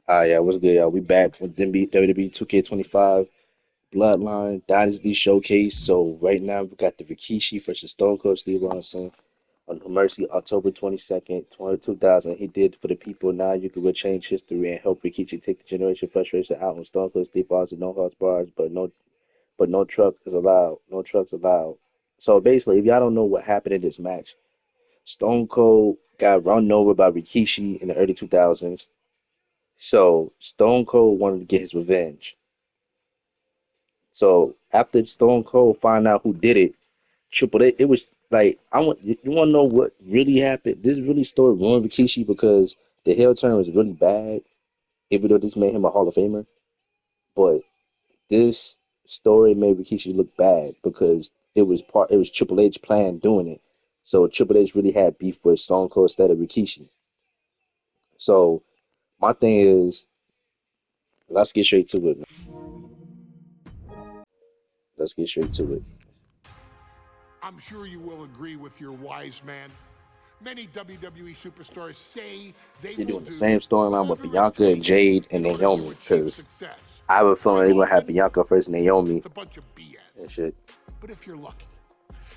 Yeah, what's good, y'all? We back with WWE 2K25 Bloodline Dynasty Showcase. So right now we got the Rikishi versus Stone Cold Steve Austin on No Mercy, October 22nd, 2000. He did for the people. Now you can change history and help Rikishi take the generation frustration out on Stone Cold Steve Austin. No hearts bars, but no trucks is allowed. No trucks allowed. So basically, if y'all don't know what happened in this match, Stone Cold got run over by Rikishi in the early 2000s. So Stone Cold wanted to get his revenge. So after Stone Cold find out who did it, Triple H, it was like I want you want to know what really happened. This really story ruined Rikishi because the heel turn was really bad. Even though this made him a Hall of Famer, but this story made Rikishi look bad because it was Triple H plan doing it. So Triple H really had beef with Stone Cold instead of Rikishi. So my thing is, let's get straight to it. Let's get straight to it. I'm sure you will agree with your wise man. Many WWE superstars say they They're will doing the do same storyline with whatever it Bianca and takes Jade and in order to Naomi achieve because success. I have a feeling Quite they're gonna have often, Bianca first, Naomi it's a bunch of and BS. shit. But if you're lucky,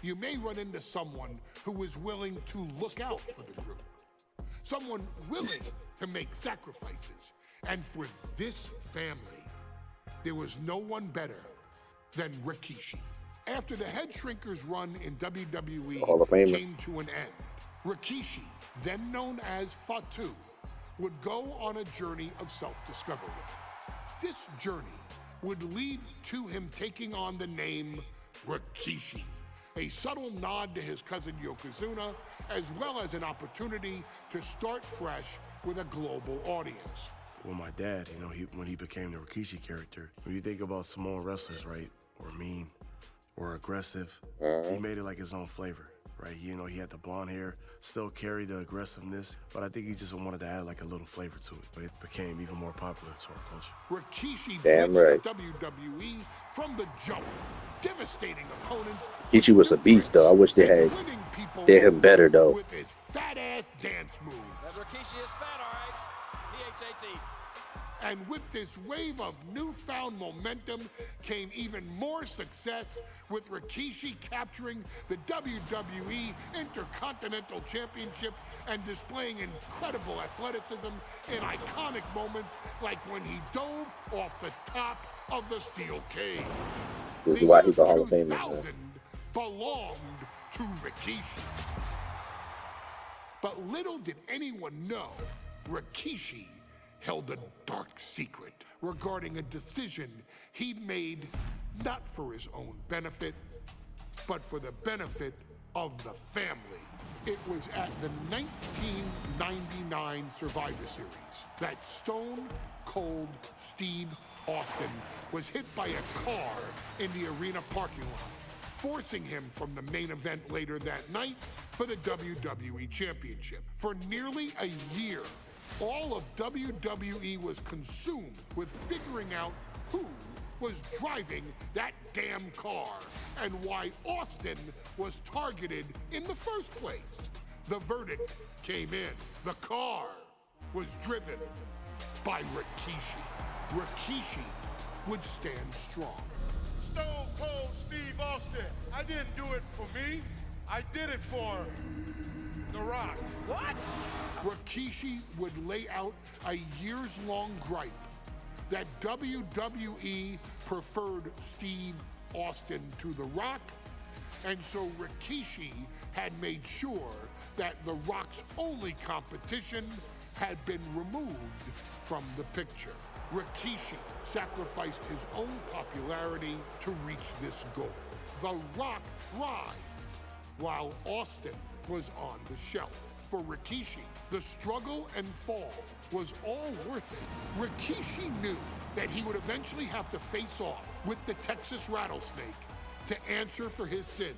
you may run into someone who is willing to look out for the group. Someone willing to make sacrifices. And for this family, there was no one better than Rikishi. After the Head Shrinkers run in WWE Hall of Famer. came to an end, Rikishi, then known as Fatu, would go on a journey of self-discovery. This journey would lead to him taking on the name Rikishi, a subtle nod to his cousin Yokozuna, as well as an opportunity to start fresh with a global audience. Well, my dad, when he became the Rikishi character, when you think about Samoan wrestlers, right, or mean, or aggressive, he made it like his own flavor, right? He had the blonde hair, still carried the aggressiveness, but I think he just wanted to add like a little flavor to it. But it became even more popular to our culture. Rikishi Damn blitzed right. the WWE from the jump, devastating opponents. Rikishi was a beast though. I wish they had did him better though. With his fat-ass dance moves. That Rikishi is fat, all right. P-H-A-T. And with this wave of newfound momentum came even more success, with Rikishi capturing the WWE Intercontinental Championship and displaying incredible athleticism in iconic moments like when he dove off the top of the steel cage. This The is why year he's a Hall of Famer, 2000 man. belonged to Rikishi. But little did anyone know, Rikishi held a dark secret regarding a decision he'd made not for his own benefit, but for the benefit of the family. It was at the 1999 Survivor Series that Stone Cold Steve Austin was hit by a car in the arena parking lot, forcing him from the main event later that night for the WWE Championship. For nearly a year, all of WWE was consumed with figuring out who was driving that damn car and why Austin was targeted in the first place. The verdict came in. The car was driven by Rikishi. Rikishi would stand strong. Stone Cold Steve Austin. I didn't do it for me. I did it for The Rock. What? Rikishi would lay out a years-long gripe that WWE preferred Steve Austin to The Rock, and so Rikishi had made sure that The Rock's only competition had been removed from the picture. Rikishi sacrificed his own popularity to reach this goal. The Rock thrived while Austin was on the shelf. For Rikishi, the struggle and fall was all worth it. Rikishi knew that he would eventually have to face off with the Texas Rattlesnake to answer for his sins.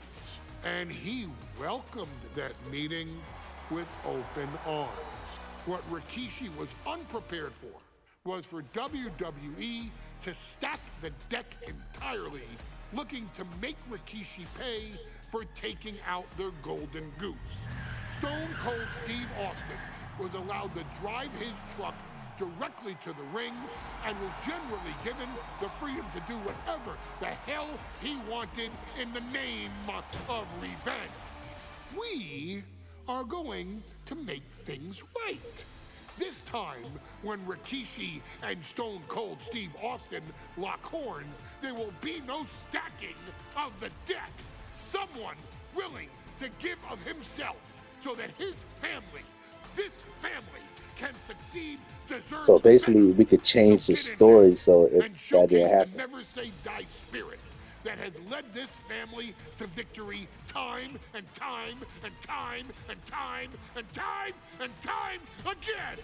And he welcomed that meeting with open arms. What Rikishi was unprepared for was for WWE to stack the deck entirely, looking to make Rikishi pay for taking out their golden goose. Stone Cold Steve Austin was allowed to drive his truck directly to the ring and was generally given the freedom to do whatever the hell he wanted in the name of revenge. We are going to make things right. This time, when Rikishi and Stone Cold Steve Austin lock horns, there will be no stacking of the deck. Someone willing to give of himself so that his family, this family, can succeed, deserves So basically, better. we could change So the get in there story so if and that didn't showcase the happen. never say die spirit that has led this family to victory time and time and time and time and time and time again.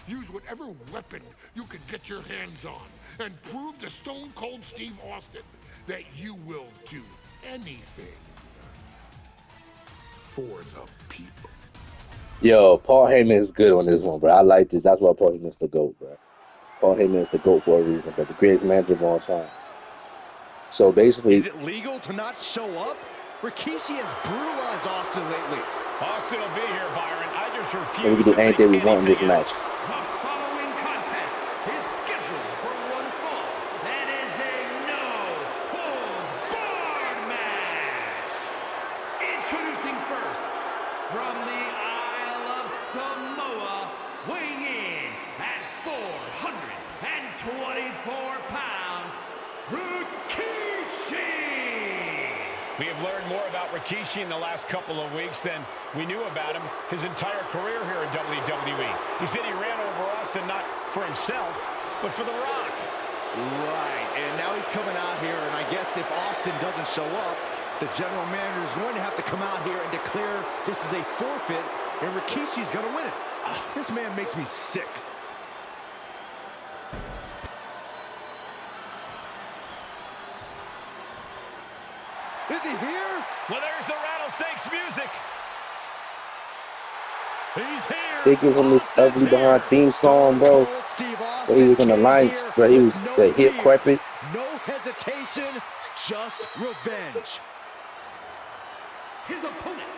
Use whatever weapon you can get your hands on and prove to Stone Cold Steve Austin that you will do anything for the people. Yo, Paul Heyman is good on this one, bro. I like this. That's why Paul Heyman is the GOAT, bro. Paul Heyman is the GOAT for a reason, but the greatest manager of all time. So basically, is it legal to not show up? Rikishi has brutalized Austin lately. Austin will be here, Byron. I just and we refuse can do to think anything we want in this anything match. else. The following contest is scheduled for one fall and is a no-holds-barred match. Introducing first, from the Isle of Samoa, weighing in at 424 pounds, Rikishi. We have learned more about Rikishi in the last couple of weeks than we knew about him his entire career here in WWE. He said he ran over Austin not for himself, but for The Rock. Right, and now he's coming out here, and I guess if Austin doesn't show up, the general manager is going to have to come out here and declare this is a forfeit, and Rikishi's going to win it. This man makes me sick. Is he here? Well, there's the Rattlesnakes music. He's here. They give him this Austin's ugly behind here. theme song, Stone bro. Cold Steve Where he Austin was on the came line, here bro. He with was no the hip fear, carpet. no hesitation, just revenge. His opponent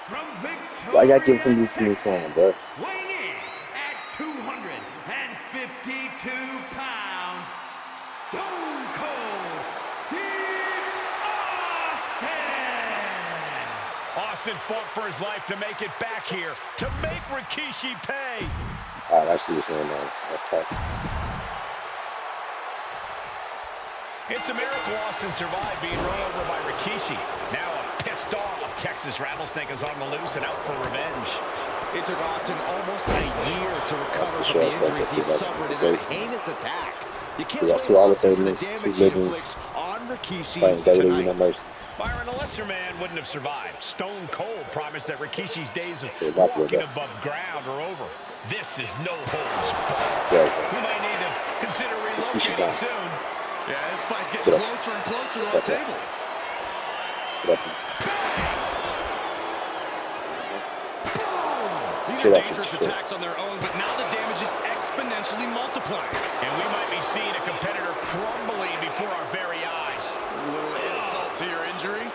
from Victoria, Why y'all give him this theme song, bro? weighing in at 252 pounds, Stone Cold Steve Austin. Austin fought for his life to make it back here, to make Rikishi pay. All right, I see what's going on. That's tough. It's a miracle Austin survived being run over by Rikishi. Now a pissed off Texas Rattlesnake is on the loose and out for revenge. It took Austin almost a year to recover the from the shortest one injuries he that suffered in they- that heinous attack. You can't We got blame two Hall of Austin for the Famers, two damage he legends inflicts on Rikishi fighting WWE No tonight. Mercy. Byron, a lesser man wouldn't have survived. Stone Cold promised that Rikishi's days of They're not good, walking though. above ground are over. This is no holds barred. Yeah, We may need to consider Rikishi relocating time. soon. Yeah, this fight's Get getting up. closer and closer on Get the up. table. Get up. These Shit are out, dangerous shit. attacks on their own, but now the damage is exponentially multiplying. And we might be seeing a competitor crumbling before our very eyes. A little insult to your injury.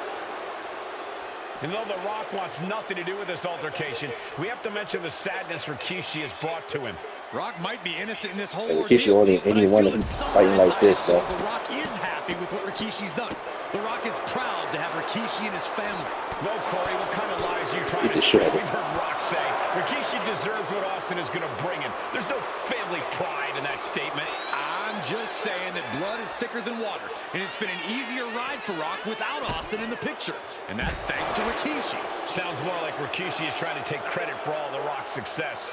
And though The Rock wants nothing to do with this altercation, we have to mention the sadness Rikishi has brought to him. Rock might be innocent in this whole And Rikishi ordeal, only but I anyone feel that that he's somewhere fighting like inside this, his soul, though. The Rock is happy with what Rikishi's done. The Rock is proud to have Rikishi and his family. No, Corey, what kind of lies are you trying He to destroyed spread? it. We've heard Rock say Rikishi deserves what Austin is going to bring him. There's no family pride in that statement. I'm just saying that blood is thicker than water, and it's been an easier ride for Rock without Austin in the picture. And that's thanks to Rikishi. Sounds more like Rikishi is trying to take credit for all The Rock's success.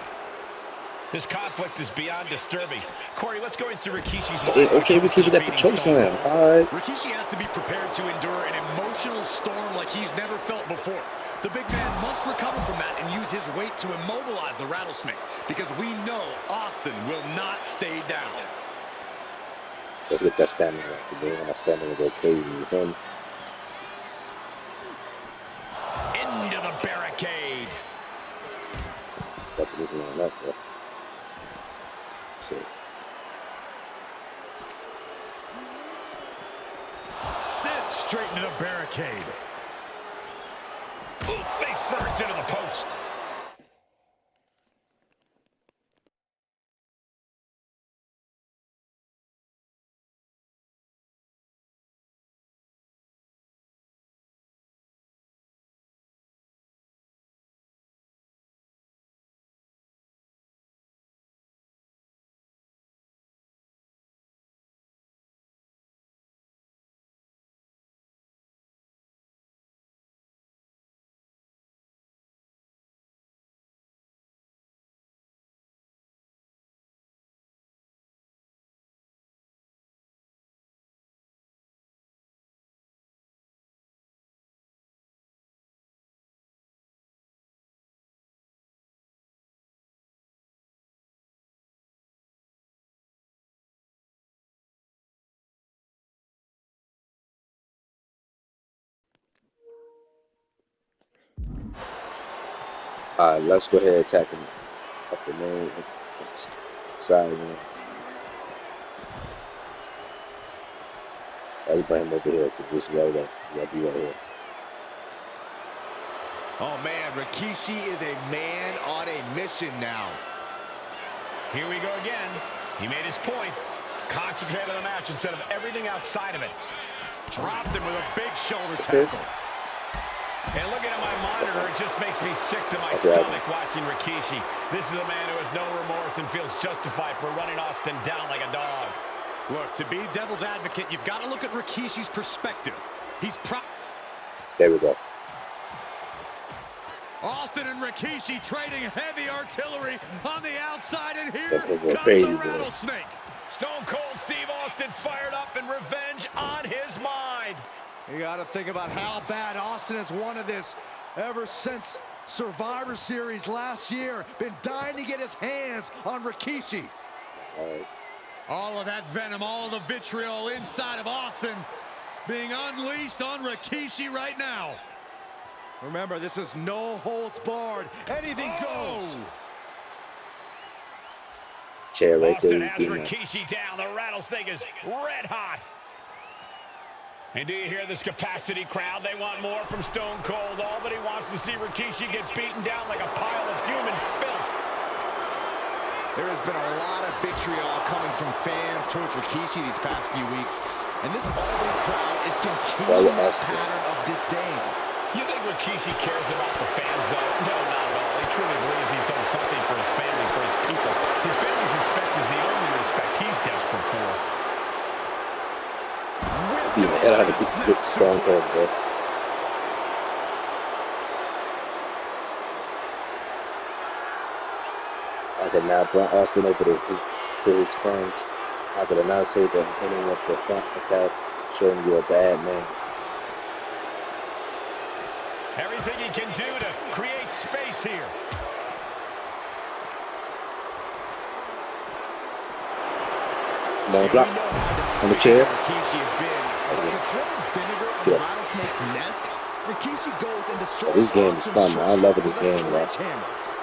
This conflict is beyond disturbing. Corey, let's go into Rikishi's mind. Okay, Rikishi got the chokes on him. All right. Rikishi has to be prepared to endure an emotional storm like he's never felt before. The big man must recover from that and use his weight to immobilize the Rattlesnake, because we know Austin will not stay down. Let's get that stamina up, because they want that stamina to go crazy with him. Into the barricade. Got to this man up, bro. So, Sent straight into the barricade. Face first into the post. All right, let's go ahead and attack him up the main side. Man. I'll bring him over here because this is right up. Yeah, be right here. Oh, man, Rikishi is a man on a mission now. Here we go again. He made his point. Concentrate on the match instead of everything outside of it. Dropped him with a big shoulder tackle. And looking at my monitor, it just makes me sick to my stomach watching Rikishi. This is a man who has no remorse and feels justified for running Austin down like a dog. Look, to be devil's advocate, you've got to look at Rikishi's perspective. There we go. Austin and Rikishi trading heavy artillery on the outside, and here Comes comes the rattlesnake. Stone Cold Steve Austin fired up and revenge on his mind. You got to think about how bad Austin has wanted this ever since Survivor Series last year. Been dying to get his hands on Rikishi. All of that venom, all of the vitriol inside of Austin being unleashed on Rikishi right now. Remember, this is no holds barred. Anything goes. Chair right Austin there. has Rikishi down. The rattlesnake is red hot. And do you hear this capacity crowd? They want more from Stone Cold. All that he wants to see Rikishi get beaten down like a pile of human filth. There has been a lot of vitriol coming from fans towards Rikishi these past few weeks. And this Albany crowd is continuing that pattern of disdain. You think Rikishi cares about the fans, though? No, not at all. He truly believes he's done something for his family, for his people. His family's respect is the only respect he's desperate for. Beat the hell out of this Stone Cold, bro. I could now bring Austin over to his friends. I could announce him and hit him with the front attack, showing you a bad man. Everything he can do to create space here. Small drop on the chair. Rikishi has been. To throw vinegar on the rattlesnake's nest, Rikishi goes and destroys. This game is fun, man. I love this game, man.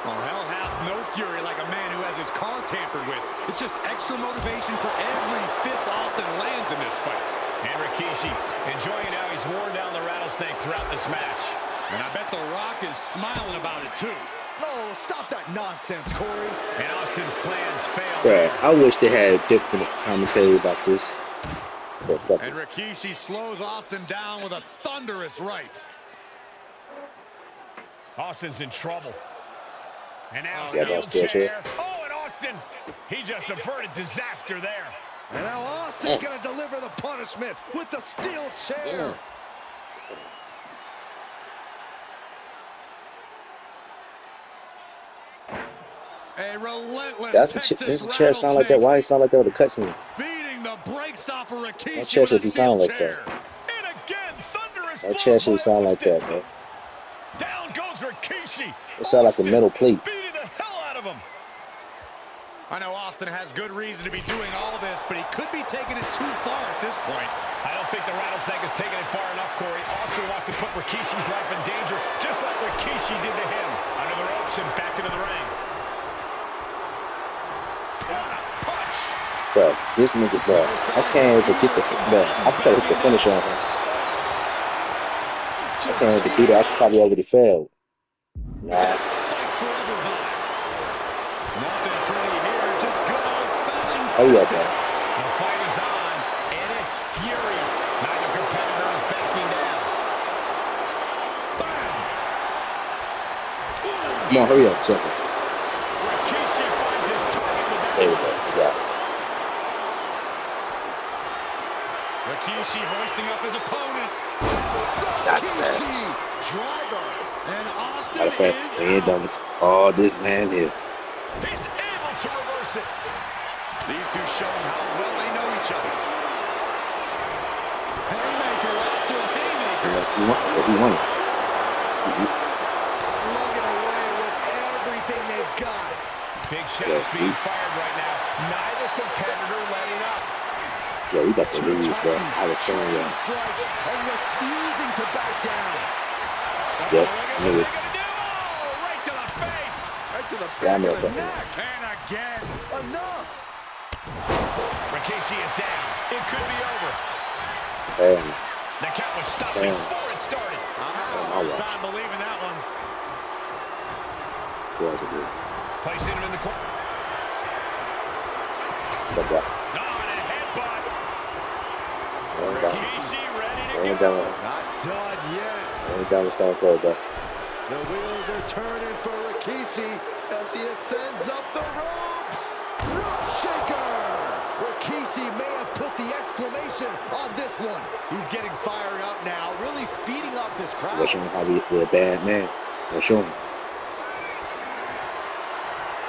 Well, hell hath no fury like a man who has his car tampered with. It's just extra motivation for every fist Austin lands in this fight. And Rikishi enjoying how he's worn down the rattlesnake throughout this match. And I bet The Rock is smiling about it, too. Oh, stop that nonsense, Corey. And Austin's plans failed. Bruh, I wish they had different commentary about this. And Rikishi slows Austin down with a thunderous right. Austin's in trouble. And now steel chair. Oh, and Austin, he just averted disaster there. And now Austin's going to deliver the punishment with the steel chair. A relentless Does the chair sound like that? Why it sound like that with the cutscene? Beating the brakes off of Rikishi. That chair should be sound like that. And again, thunderous. That chair should sound like that, bro. Down goes Rikishi. It sound like a metal plate. Beating the hell out of him. I know Austin has good reason to be doing all this, but he could be taking it too far at this point. I don't think the rattlesnake has taken it far enough, Corey. Austin wants to put Rikishi's life in danger, just like Rikishi did to him. Under the ropes and back into the ring. Bro, this nigga, bro, I can't even get the, bro, I can try to hit the finish on him. I can't even do that. I probably already failed. Nah. Hurry up, bro. The fight is on, and it's furious. Neither competitor is backing down. Come on, hurry up, something. Rikishi finds his target with that. There we go. We got it. Rikishi hoisting up his opponent. That's it. Driver. And Austin Matter of fact, we ain't done this. Oh, this man here. He's able to reverse it. These two showing how well they know each other. Haymaker after haymaker. We won it. Slugging away with everything they've got. Big shots being fired right now. Neither competitor letting up. Yeah, we got to lose, bro. I was telling you. Strikes and refusing to back down. Yep, I knew it. Right to the to the back Stamina of the button. neck. And again. Enough. Rikishi is down. It could be over. Damn. The count was stopped Damn. before it started. I'll Hard watch. time believing that one. Placing him in the corner. Good job. No, and a headbutt. Ain't down. Rikishi ready to Ain't go. down. Not done yet. Ain't down with Stone Cold, bro. The wheels are turning for Rikishi as he ascends up the ropes. Rope shaker. Rikishi may have put the exclamation on this one. He's getting fired up now, really feeding up this crowd. Let's show him how we're a bad man. Let's show him.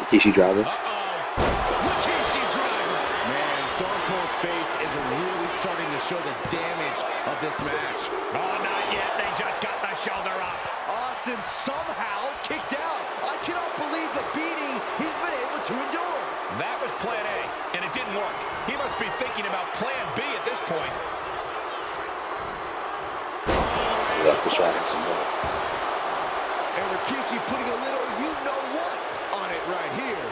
Rikishi driver. Rikishi driver. Man, Stone Cold's face is really starting to show the damage of this match. Oh, not yet. They just got the shoulder up. Austin somehow kicked out. I cannot believe the beating he's been able to endure. That was plan A, and it didn't work. He must be thinking about plan B at this point. Yeah, the shots. And Rikishi putting a little you-know-what on it right here.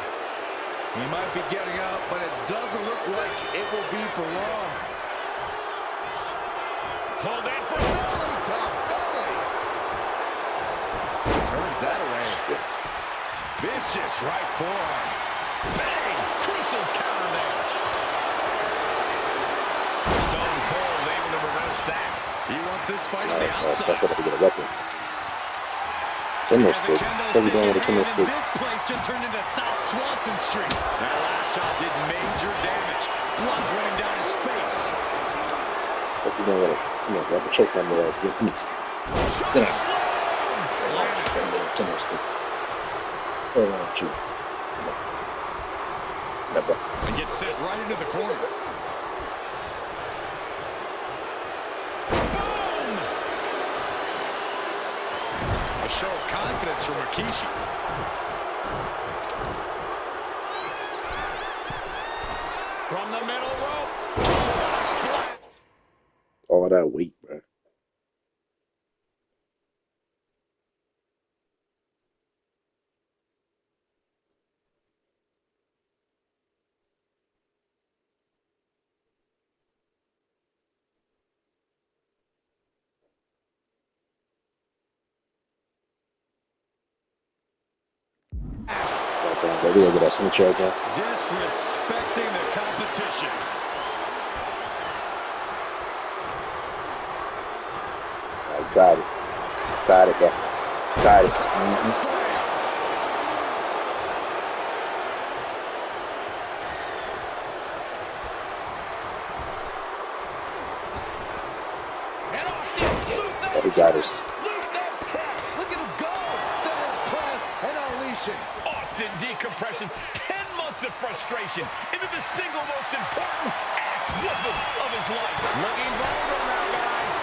He might be getting out, but it doesn't look like it will be for long. Pulled in for Belly to belly. Turns that away. Vicious right forearm. bang! Crucial counter there. Stone Cold able to reverse that. You want this fight on the outside. That's what to get a weapon. Kendo stick. What are we doing with a kendo stick? This place just turned into South Swanson Street. That last shot did major damage. Blood's running down his face. What we doing with it? Come on, grab the choke on your ass. Get come on. Sit down. Kendo stick. What's wrong with you? Come on. Come on, bro. And gets sent right into the corner. Boom! A show of confidence from Rikishi. From the middle rope. What a splat. All that weight, bro. There we go, get that signature again. Disrespecting the competition. I tried it. Tried it, bro. Tried it. Mm-hmm. And Austin, He got us. look at him go. That is press and unleashing. Austin decompression. 10 months of frustration into the single most important ass whooping of his life. Looking vulnerable now, guys.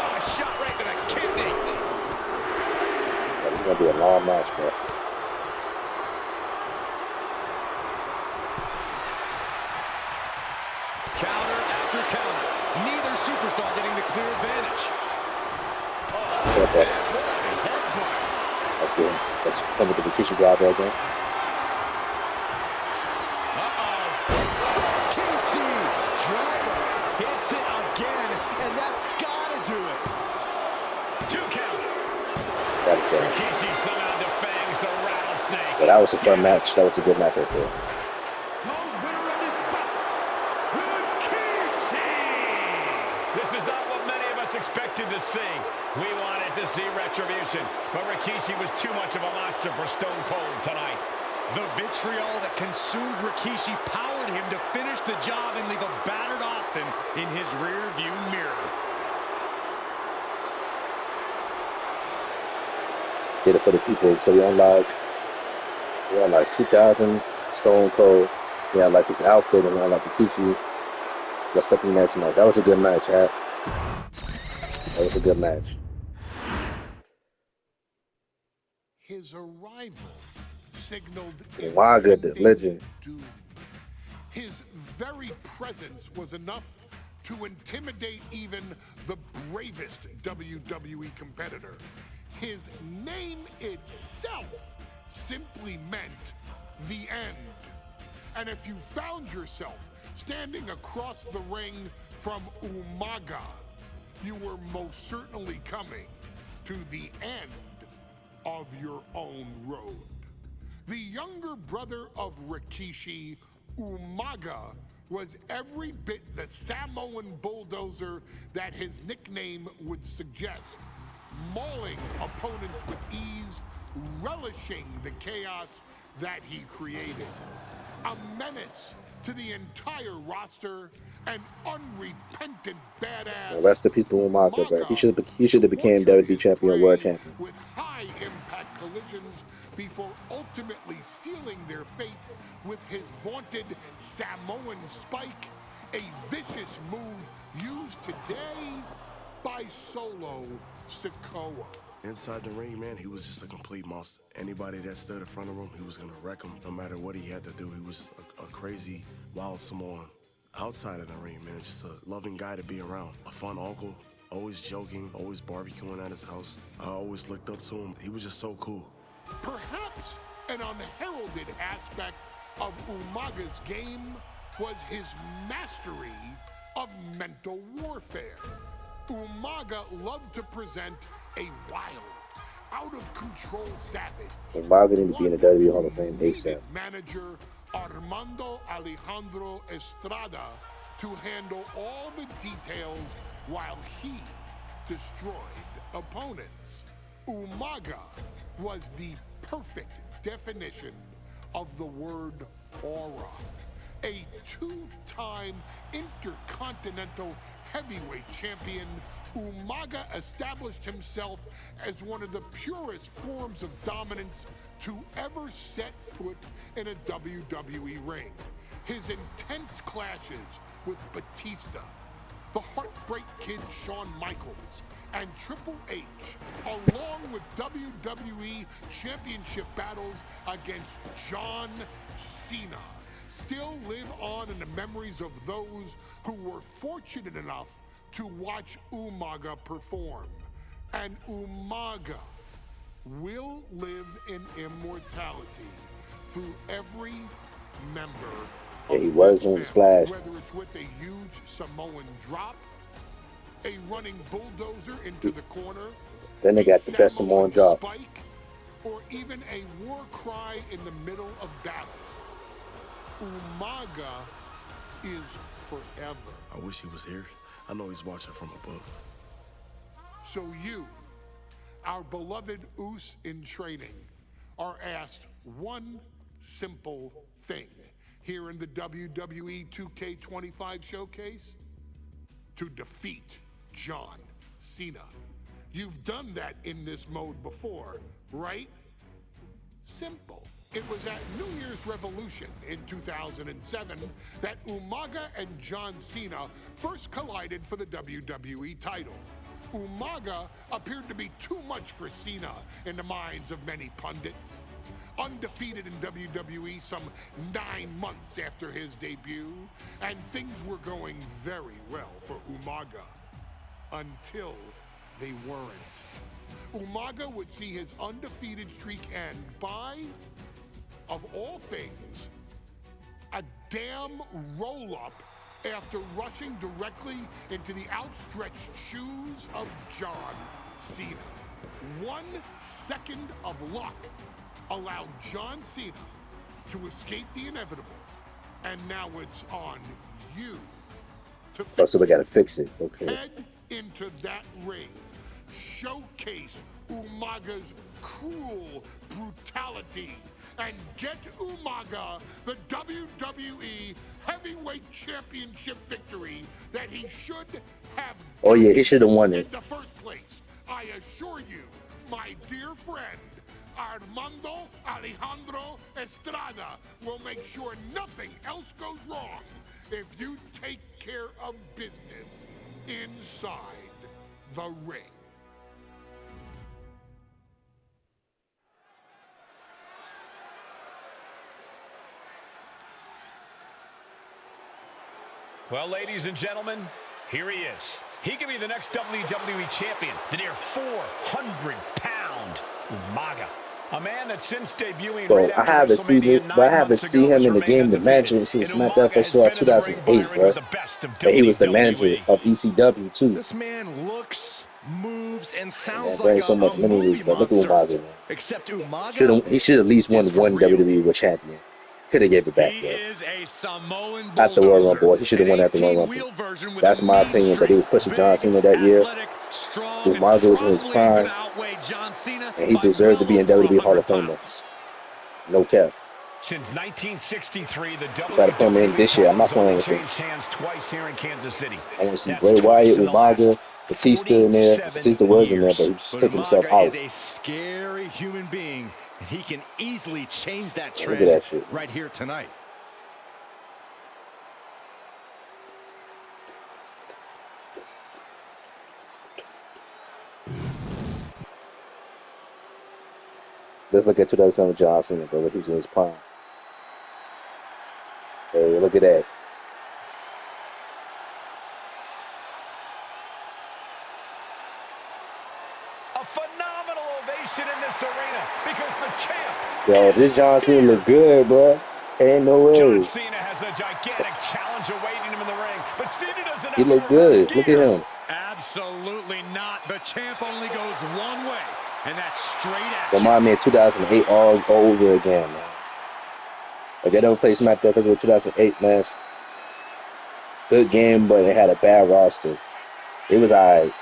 Oh, a shot right to the kidney. This is gonna be a long match, bro. Counter after counter. Neither superstar getting the clear advantage. Okay. What a headbutt. Let's get him. Let's come with the Rikishi driver again. Rikishi driver hits it again, and that's gotta do it. 2 count. That's it. Rikishi somehow defangs the rattlesnake. But that was a fun match. That was a good match right there. This is not what many of us expected to see. We wanted to see retribution, but Rikishi was too much of a monster for Stone Cold tonight. The vitriol that consumed Rikishi powered him to finish the job and leave a battered Austin in his rear-view mirror. Did it for the people. So we unlocked 2,000 Stone Cold. We had like his outfit and we unlocked Rikishi. Let's go to the next match. That was a good match, Hat. That was a good match. His arrival signaled Umaga, the legend. doom. His very presence was enough to intimidate even the bravest WWE competitor. His name itself simply meant the end. And if you found yourself standing across the ring from Umaga, you were most certainly coming to the end of your own road. The younger brother of Rikishi, Umaga, was every bit the Samoan bulldozer that his nickname would suggest, mauling opponents with ease, relishing the chaos that he created. A menace to the entire roster, an unrepentant badass. Rest in peace to Umaga, bro. He should have became WWE champion, world champion. With high impact collisions before ultimately sealing their fate with his vaunted Samoan spike, a vicious move used today by Solo Sikoa. Inside the ring, man, he was just a complete monster. Anybody that stood in front of him, he was gonna wreck him no matter what he had to do. He was just a crazy, wild Samoan. Outside of the ring, man, just a loving guy to be around. A fun uncle, always joking, always barbecuing at his house. I always looked up to him. He was just so cool. Perhaps an unheralded aspect of Umaga's game was his mastery of mental warfare. Umaga loved to present a wild, out-of-control savage. Umaga need to be in the WWE Hall of Fame ASAP. Manager Armando Alejandro Estrada to handle all the details while he destroyed opponents. Umaga was the perfect definition of the word aura. A two-time intercontinental heavyweight champion, Umaga established himself as one of the purest forms of dominance to ever set foot in a WWE ring. His intense clashes with Batista, the Heartbreak Kid Shawn Michaels, and Triple H, along with WWE Championship battles against John Cena, still live on in the memories of those who were fortunate enough to watch Umaga perform. And Umaga will live in immortality through every member Yeah, of he was this doing the family, splash. whether it's with a huge Samoan drop, a running bulldozer into the corner, Then they a got the best Samoan drop. spike, or even a war cry in the middle of battle. Umaga is forever. I wish he was here. I know he's watching from above. So you, our beloved Us in training, are asked one simple thing here in the WWE 2K25 showcase: to defeat John Cena. You've done that in this mode before, right? Simple. It was at New Year's Revolution in 2007 that Umaga and John Cena first collided for the WWE title. Umaga appeared to be too much for Cena in the minds of many pundits. Undefeated in WWE some 9 months after his debut, and things were going very well for Umaga. Until they weren't. Umaga would see his undefeated streak end by, of all things, a damn roll-up after rushing directly into the outstretched shoes of John Cena. 1 second of luck allowed John Cena to escape the inevitable, and now it's on you to fix Oh, so we gotta fix it. Okay. Head into that ring. Showcase Umaga's cruel brutality and get Umaga the WWE Heavyweight Championship victory that he should have Oh yeah, gotten he should have won in it. the first place. I assure you, my dear friend, Armando Alejandro Estrada will make sure nothing else goes wrong if you take care of business inside the ring. Well, ladies and gentlemen, here he is. He could be the next WWE champion, the near 400-pound Umaga, a man that since debuting Bro, right I after haven't seen it, WrestleMania but I 9 haven't months seen ago him has in the remained game, the undefeated. manager since And SmackDown Umaga first has saw been in the ring 2008, byron with bro. the best of And he was the manager WWE. of ECW too. This man looks, moves, and And sounds that like brings so much a memories, movie but look at monster. Umaga, man. Except Umaga He should at least is won for one real. WWE World Champion. Could have gave it back, He though. is a Samoan At the Royal bulldozer. Rumble. He should have An won at the Royal Rumble. 18-wheel version with a That's my mean opinion, but he streak. was pushing John Big, Cena that year. athletic, strong, and Umaga was in his probably prime, going to outweigh John Cena and he by deserved to well be in over WWE Hall 100 of Famer. pounds. No cap. Since 1963, the Got to put him in WWE this year. I'm title not has only playing with him. changed hands twice here in Kansas City. I want to see That's Bray twice Wyatt, in the last Umaga, Batista in there. 47 Batista was in there, but years. he just But took himself Umaga out. is a scary human being, and he can easily change that Look at trend that shit. right here tonight. Let's look at 2007 John Cena, bro. He was in his prime. Hey, look at that. A phenomenal ovation in this arena because the champ Yo, this John Cena look good, bro. Ain't no John way. Cena has a gigantic challenge awaiting him in the ring, but Cena doesn't He have look a reverse good. Look at gear. him. Absolutely not. The champ only goes one way, and that's straight action. Remind me of 2008 all over again, man. Like, I never played SmackDown Festival 2008, man. Good game, but it had a bad roster. It was alright.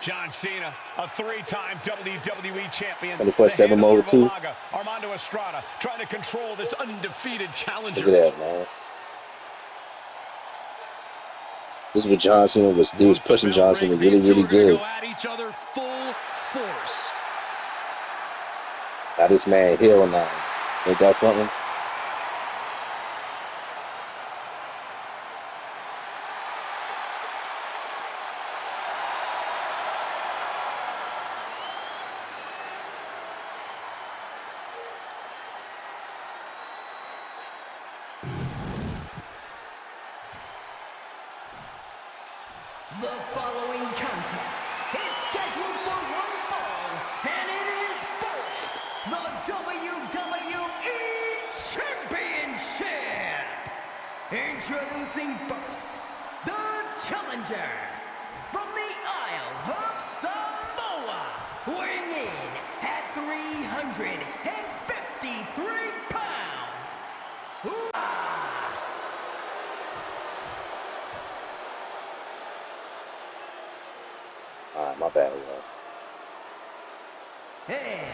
John Cena, a three-time WWE champion. 24/7 the handler mode, of too. Umaga, Armando Estrada, trying to control this undefeated challenger. Look at that, man. This is what John Cena was. He was Once the pushing bell John Cena rings, really, these two really are gonna good. go at each other full force. Now this man heel now. Ain't that something? The following contest is scheduled for one fall, and it is for the WWE Championship. Introducing first, the challenger from the Isle of Samoa, weighing in at 353 pounds. Alright, my bad, bro. And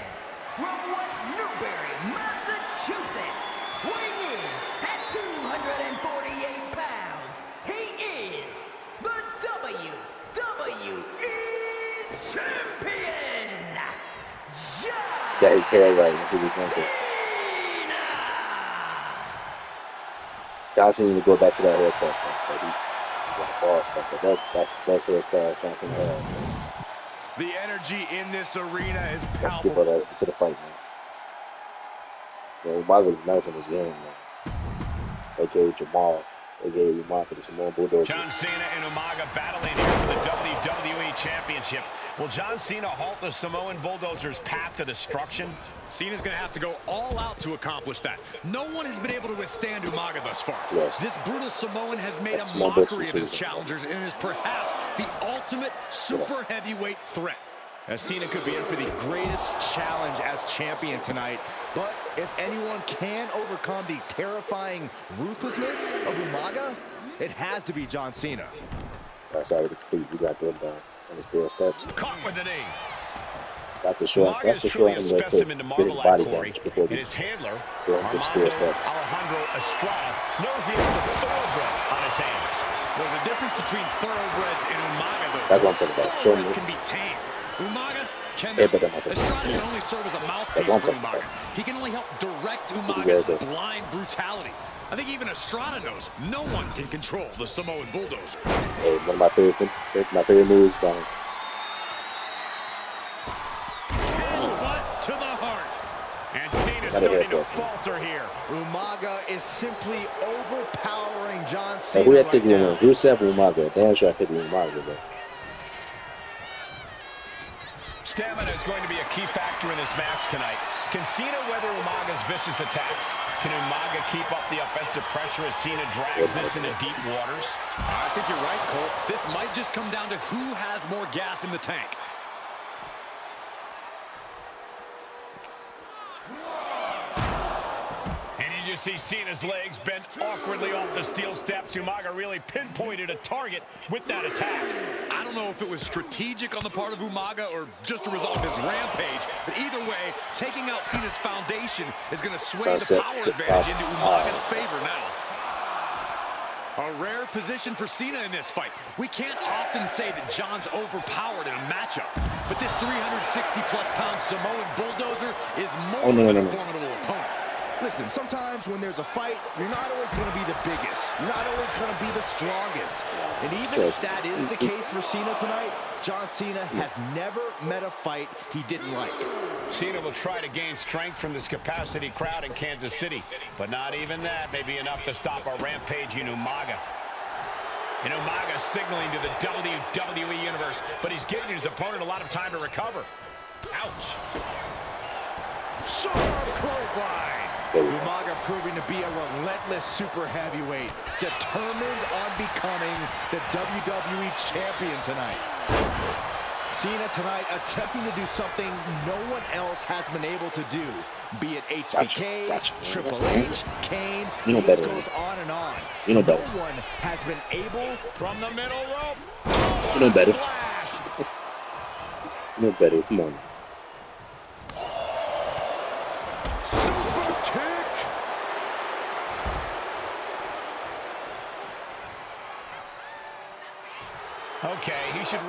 from West Newbury, Massachusetts, weighing in at 248 pounds, he is the WWE Champion, Got his hair right when he was younger. John Cena need to go back to that haircut, man. Like, he got a boss back there. That's hairstyle John Cena had. The energy in this arena is Let's skip all palpable. that to the fight, man. Umaga was nice in this game, man. AKA Jamal. AKA Umaga, the Samoan Bulldozer. John Cena and Umaga battling here for the WWE Championship. Will John Cena halt the Samoan Bulldozer's path to destruction? Cena's going to have to go all out to accomplish that. No one has been able to withstand Umaga thus far. Yes. This brutal Samoan has made That's a my mockery best of his decision. challengers and is perhaps the ultimate super heavyweight threat. As Cena could be in for the greatest challenge as champion tonight. But if anyone can overcome the terrifying ruthlessness of Umaga, it has to be John Cena. That's already complete. You got them down on the stair steps. Caught with the knee. That's the short. Umaga That's is the truly short a him to specimen to get his marvel body at, Corey. damage before And he his handler, go up them stair Armando steps. Alejandro Estrada, knows he has a thoroughbred on his hands. There's a difference between thoroughbreds and Umaga, though. That's what I'm talking about. Show me. Thoroughbreds can be tamed. Umaga cannot. Yeah, but I'm not- Estrada can only serve as a mouthpiece That's for what I'm talking Umaga. He can only help direct very Umaga's good. blind brutality. I think even Estrada knows no one can control the Samoan Bulldozer. Hey, one of my favorite moves, but Headbutt to the heart. And Cena's Gotta starting to hit that. falter here. Umaga is simply overpowering John hey, Cena who that right picked now. Who said Umaga? Damn sure I picked Umaga, bro. Stamina is going to be a key factor in this match tonight. Can Cena weather Umaga's vicious attacks? Can Umaga keep up the offensive pressure as Cena drags this into deep waters? I think you're right, Cole. This might just come down to who has more gas in the tank. And you just see Cena's legs bent awkwardly off the steel steps. Umaga really pinpointed a target with that attack. I don't know if it was strategic on the part of Umaga or just a result of his rampage, but either way, taking out Cena's foundation is going to sway the power advantage into Umaga's favor now. A rare position for Cena in this fight. We can't often say that John's overpowered in a matchup, but this 360-plus pound Samoan bulldozer is more than a formidable opponent. Listen, sometimes when there's a fight, you're not always going to be the biggest. You're not always going to be the strongest. And even if that is the case for Cena tonight, John Cena has never met a fight he didn't like. Cena will try to gain strength from this capacity crowd in Kansas City, but not even that may be enough to stop a rampage in Umaga. And Umaga signaling to the WWE Universe, but he's giving his opponent a lot of time to recover. Ouch. Sharp clothesline. Umaga proving to be a relentless super heavyweight, determined on becoming the WWE champion tonight. Cena tonight attempting to do something no one else has been able to do, be it HBK, Triple H, Kane, the list goes on and on. No one has been able from the middle rope. You know better. You know better. Come on. Super kick. Okay, he should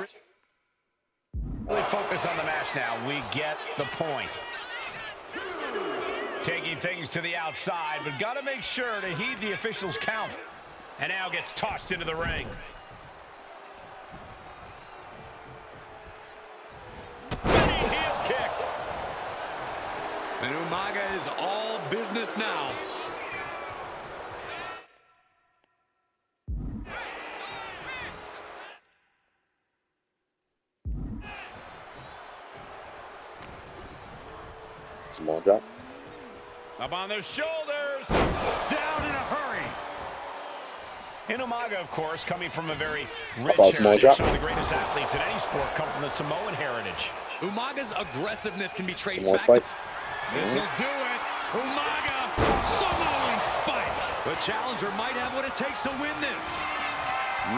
really focus on the match now. We get the point. Taking things to the outside, but got to make sure to heed the official's count. And now gets tossed into the ring. Spinning heel kick. And Umaga is all business now. Small drop. Up on their shoulders. Down in a hurry. And Umaga, of course, coming from a very rich heritage. Some of the greatest athletes in any sport come from the Samoan heritage. Umaga's aggressiveness can be traced back to... This'll do it. Umaga, Samoan spike. The challenger might have what it takes to win this.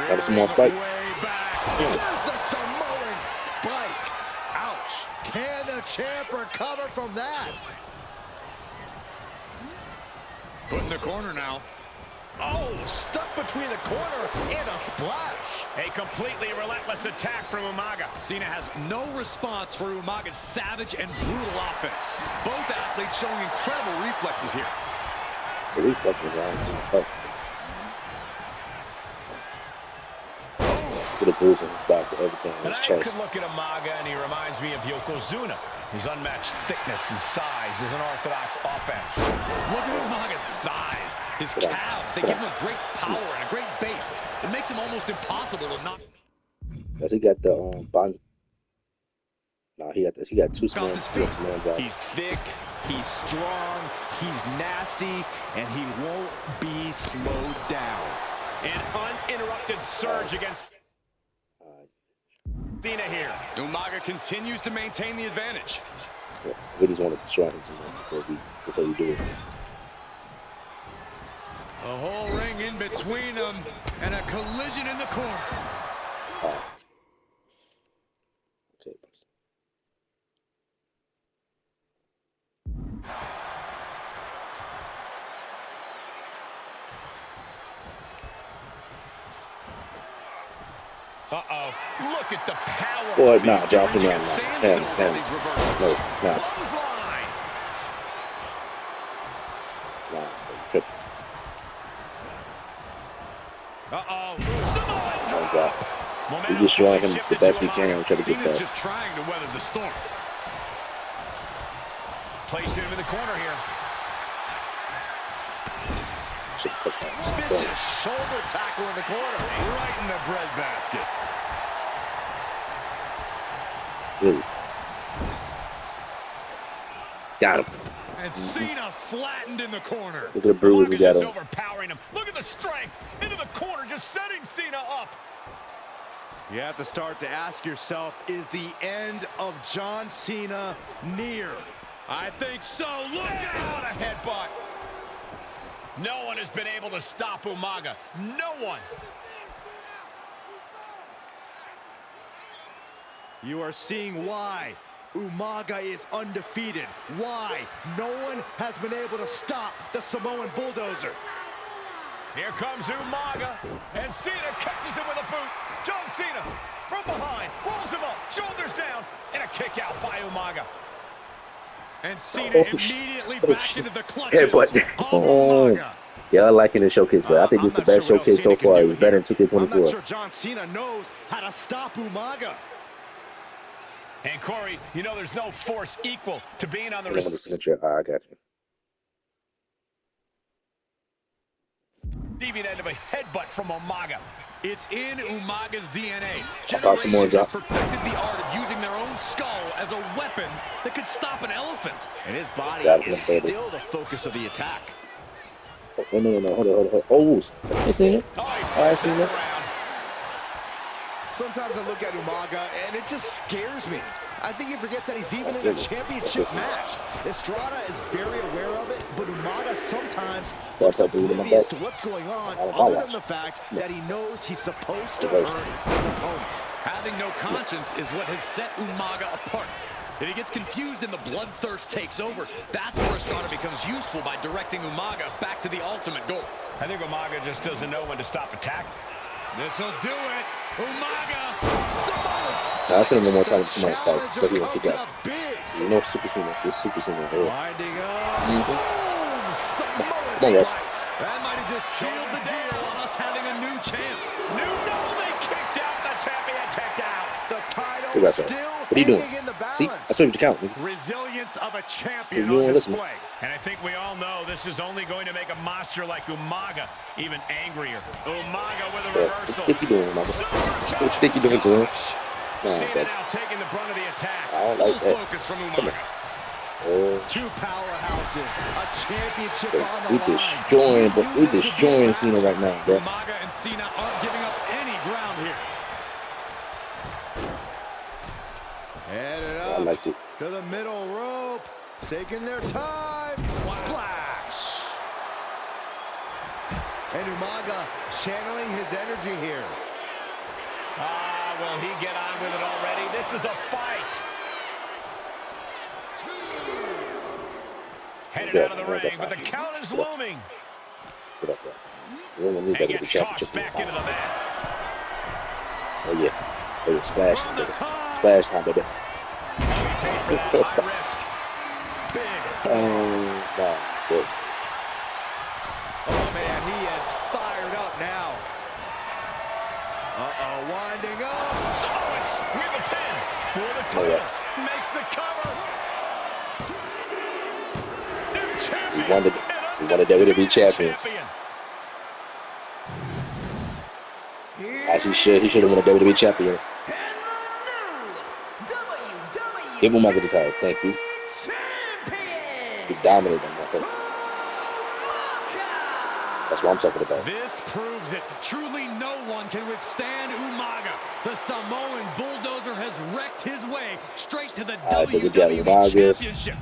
Got a small spike. There's a Samoan spike. Ouch. Can the champ recover from that? Put in the corner now. Oh, stuck between the corner and a splash. A completely relentless attack from Umaga. Cena has no response for Umaga's savage and brutal offense. Both athletes showing incredible reflexes here. The reflexes are Cena. Put a bruise on his back and everything on his chest. I could look at Umaga and he reminds me of Yokozuna. His unmatched thickness and size is an orthodox offense. Look at Umaga's thighs, his calves. They give him a great power and a great base. It makes him almost impossible to knock. Does he got the bonds? No, he got two small guys. He's thick, he's strong, he's nasty, and he won't be slowed down. An uninterrupted surge against Cena here. Umaga continues to maintain the advantage. Yeah, we just want to destroy him before we do it. A whole ring in between them and a collision in the corner. Okay. Uh-oh. Look at the power. Boy, nah, Johnson, no. Trip. Uh-oh. Oh, God. We're destroying him the best we can and try to get that. Just trying to weather the storm. Placed him in the corner here. Vicious shoulder tackle in the corner. Right in the breadbasket. Really? Got him. And Cena flattened in the corner. Look at the bruise we got just him. overpowering him. Look at the strength into the corner, just setting Cena up. You have to start to ask yourself, is the end of John Cena near? I think so. Look out! What a headbutt. No one has been able to stop Umaga. No one. You are seeing why Umaga is undefeated. Why no one has been able to stop the Samoan bulldozer. Here comes Umaga, and Cena catches him with a boot. John Cena from behind, rolls him up, shoulders down, and a kick out by Umaga. And Cena immediately back into the clutches Headbutt. of Umaga. Yeah, I like it in showcase, but I think this is the best showcase so far. It's better than 2K24. I'm not sure John Cena knows how to stop Umaga. And Corey, you know there's no force equal to being on the I got you. receiving end of a headbutt from Umaga. It's in Umaga's DNA. Generations have perfected the art of using their own skull as a weapon that could stop an elephant. And his body is still the focus of the attack. Oh, no. Hold on. Oh, I seen it. I seen it. Sometimes I look at Umaga and it just scares me. I think he forgets that he's even in a championship match. Estrada is very aware of it, but Umaga sometimes looks oblivious to what's going on, other than the fact that he knows he's supposed to hurt his opponent. Having no conscience is what has set Umaga apart. If he gets confused and the bloodthirst takes over, that's where Estrada becomes useful by directing Umaga back to the ultimate goal. I think Umaga just doesn't know when to stop attacking. This'll do it. Umaga. I seen him one more time with Samoa's fight, so he won't kick out. You know Super Cena. This Super Cena here. Winding up. Boom. Samoan Come on, That might have just sealed the deal on us having a new champ. They kicked out. The champion kicked out. The title still what are you doing? in the balance. See? I told you to count. Resilience of a champion You on ain't listening. display. And I think we all know this is only going to make a monster like Umaga even angrier. Umaga with a reversal. What you doing, Umaga? What you think you're doing to him? Cena now taking the brunt of the attack. I don't like Full that. focus from Umaga. Two powerhouses, a championship Bro, on the line. we destroying Cena right now, bro. Umaga and Cena aren't giving up any ground here. Headed I up liked it. to the middle rope, taking their time. Splash! And Umaga channeling his energy here. Will he get on with it already? This is a fight. Headed out of the ring, but the count is looming. Get up there. You don't want me And to gets tossed back into the mat. Oh, yeah. Splash time, baby. Splash time, baby. He takes that high risk. Nah, good. Oh, man, he is fired up now. Winding up. So it's with a pin for the title. Makes the cover. New champion. We wanted WWE champion. As he should. He should have won a WWE champion. Give Umaga the title. Thank you. He dominated him, I think. That's what I'm talking about. This proves it. Truly no one can withstand Umaga. The Samoan bulldozer has wrecked his way straight to the So we WWE got Umaga. Championship.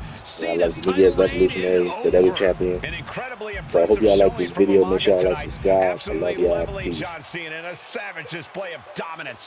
We get Revolutionary, the WWE champion. So I hope y'all like this video. Make sure y'all like, subscribe. I love y'all. Peace. John Cena in a savage display of dominance.